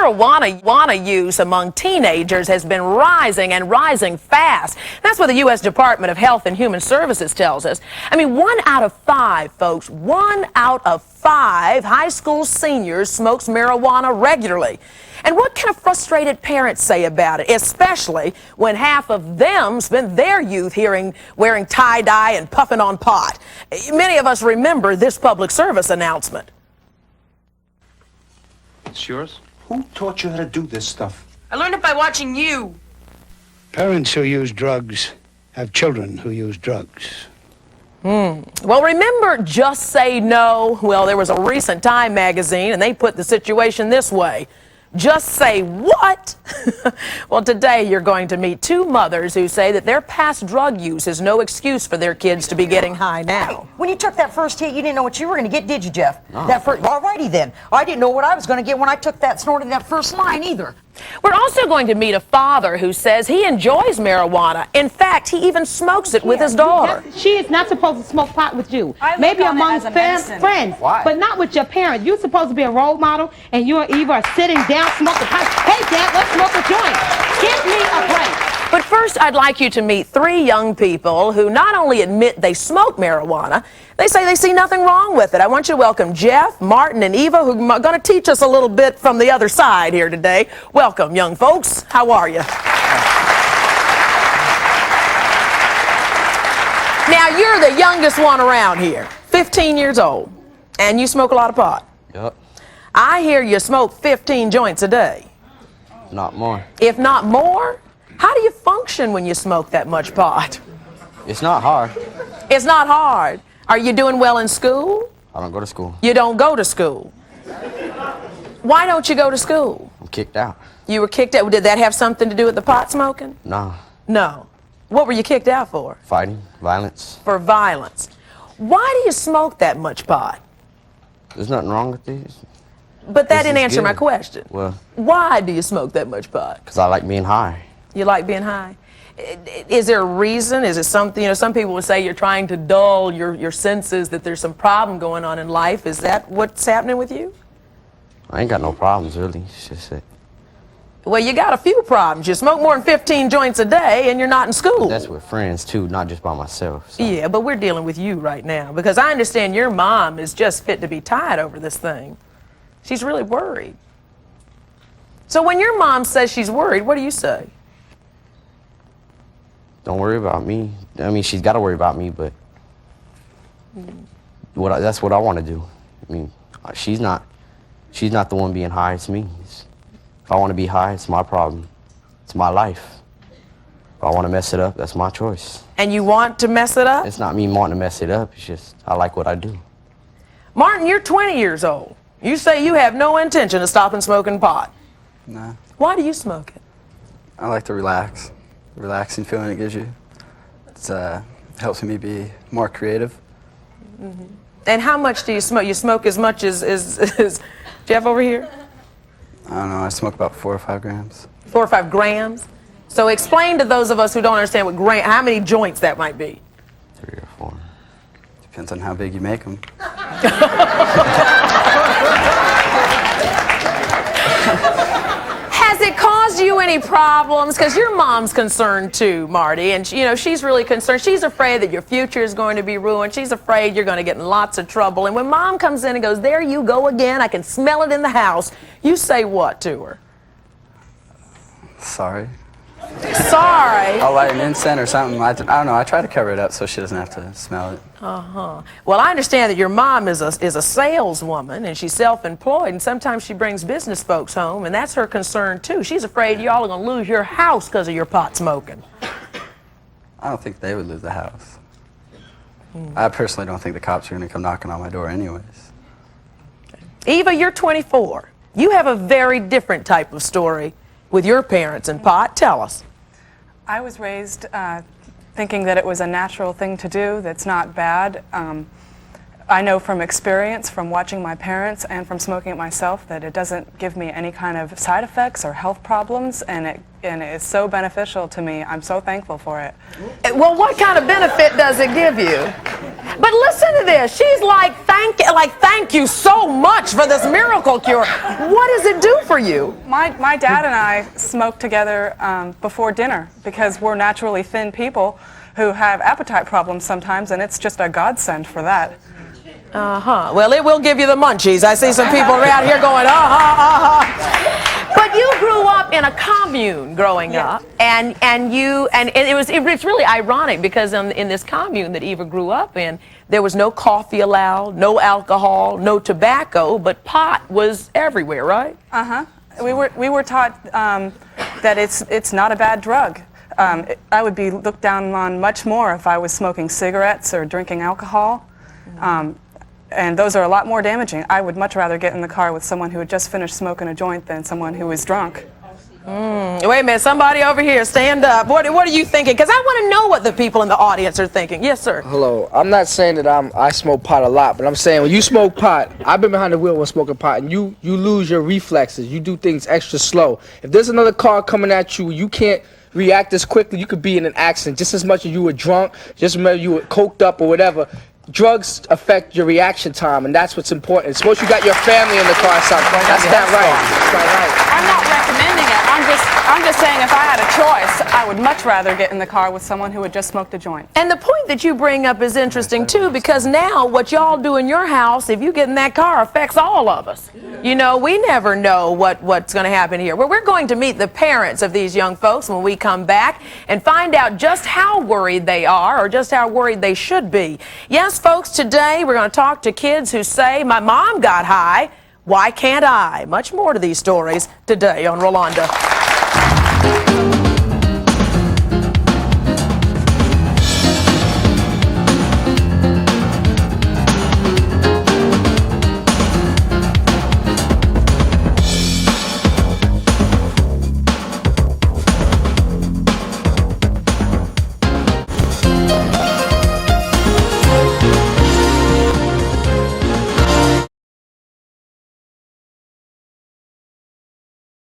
Marijuana use among teenagers has been rising and rising fast. That's what the U.S. Department of Health and Human Services tells us. I mean, 1 out of 5, folks, 1 out of 5 high school seniors smokes marijuana regularly. And what can a frustrated parent say about it, especially when half of them spent their youth wearing tie-dye and puffing on pot? Many of us remember this public service announcement. It's yours? Who taught you how to do this stuff? I learned it by watching you. Parents who use drugs have children who use drugs. Well, remember Just Say No? Well, there was a recent Time magazine, and they put the situation this way. Just say what? Well, today you're going to meet 2 mothers who say that their past drug use is no excuse for their kids to be getting high now. Hey, when you took that first hit, you didn't know what you were going to get, did you, Jeff? No. Alrighty then. I didn't know what I was going to get when I took that, snorted that first line either. We're also going to meet a father who says he enjoys marijuana. In fact, he even smokes it with his daughter. She is not supposed to smoke pot with you. Maybe among friends, Why? but not with your parents. You're supposed to be a role model, and you and Eva are sitting down smoking pot. Hey, Dad, let's smoke a joint. Give me a break. But first, I'd like you to meet 3 young people who not only admit they smoke marijuana, they say they see nothing wrong with it. I want you to welcome Jeff, Martin, and Eva, who are going to teach us a little bit from the other side here today. Welcome, young folks. How are you? Now, you're the youngest one around here, 15 years old, and you smoke a lot of pot. Yep. I hear you smoke 15 joints a day. Not more. If not more? How do you function when you smoke that much pot? It's not hard. It's not hard. Are you doing well in school? I don't go to school. You don't go to school. Why don't you go to school? I'm kicked out. You were kicked out. Did that have something to do with the pot smoking? No. No. What were you kicked out for? Fighting, violence. For violence. Why do you smoke that much pot? There's nothing wrong with these. But that This didn't is answer my good. question. Well, Why do you smoke that much pot? because I like being high. You like being high? Is there a reason? Is it something, some people would say you're trying to dull your senses, that there's some problem going on in life. Is that what's happening with you? I ain't got no problems, really. It's just that. Well, you got a few problems. You smoke more than 15 joints a day, and you're not in school. That's with friends, too, not just by myself. So. Yeah, but we're dealing with you right now, because I understand your mom is just fit to be tied over this thing. She's really worried. So when your mom says she's worried, what do you say? Don't worry about me. I mean, she's got to worry about me, but that's what I want to do. I mean, she's not the one being high, it's me. If I want to be high, it's my problem. It's my life. If I want to mess it up, that's my choice. And you want to mess it up? It's not me wanting to mess it up. It's just I like what I do. Martin, you're 20 years old. You say you have no intention of stopping smoking pot. No. Why do you smoke it? I like to relax. The relaxing feeling it gives you. It helps me be more creative. Mm-hmm. And how much do you smoke? You smoke as much as Jeff over here? I don't know, I smoke about 4 or 5 grams. 4 or 5 grams? So explain to those of us who don't understand what how many joints that might be. 3 or 4. Depends on how big you make them. Has it caused you any problems? Because your mom's concerned too, Marty, and she's really concerned. She's afraid that your future is going to be ruined. She's afraid you're going to get in lots of trouble. And when mom comes in and goes, "There you go again, I can smell it in the house," you say what to her? Sorry. Sorry. I'll light an incense or something. I don't know, I try to cover it up so she doesn't have to smell it. Uh-huh. Well, I understand that your mom is a saleswoman, and she's self-employed, and sometimes she brings business folks home, and that's her concern too. She's afraid y'all are going to lose your house because of your pot smoking. I don't think they would lose the house. I personally don't think the cops are going to come knocking on my door anyways. Eva, you're 24. You have a very different type of story with your parents and pot. Tell us. I was raised thinking that it was a natural thing to do, that's not bad. I know from experience, from watching my parents and from smoking it myself, that it doesn't give me any kind of side effects or health problems, and it is so beneficial to me. I'm so thankful for it. Well, what kind of benefit does it give you? But listen to this. She's like, thank you so much for this miracle cure. What does it do for you? My dad and I smoke together before dinner because we're naturally thin people who have appetite problems sometimes, and it's just a godsend for that. Well, it will give you the munchies. I see some people around here going, But you grew up in a commune growing up, and it's really ironic because in this commune that Eva grew up in, there was no coffee allowed, no alcohol, no tobacco, but pot was everywhere, right? We were taught that it's not a bad drug. I would be looked down on much more if I was smoking cigarettes or drinking alcohol. And those are a lot more damaging. I would much rather get in the car with someone who had just finished smoking a joint than someone who was drunk. Wait a minute, somebody over here, stand up. What are you thinking? Because I want to know what the people in the audience are thinking. Yes, sir. Hello. I'm not saying that I smoke pot a lot, but I'm saying when you smoke pot, I've been behind the wheel when smoking pot, and you lose your reflexes. You do things extra slow. If there's another car coming at you, you can't react as quickly. You could be in an accident just as much as you were drunk, just as you were coked up or whatever. Drugs affect your reaction time, and that's what's important. Suppose you got your family in the car or something. That's not right. That's not right. I'm not recommending it. I'm just saying if I had a choice, I would much rather get in the car with someone who had just smoked a joint. And the point that you bring up is interesting, too, because now what y'all do in your house, if you get in that car, affects all of us. You know, we never know what's going to happen here. Well, we're going to meet the parents of these young folks when we come back and find out just how worried they are or just how worried they should be. Yes, folks, today we're going to talk to kids who say, my mom got high, why can't I? Much more to these stories today on Rolonda.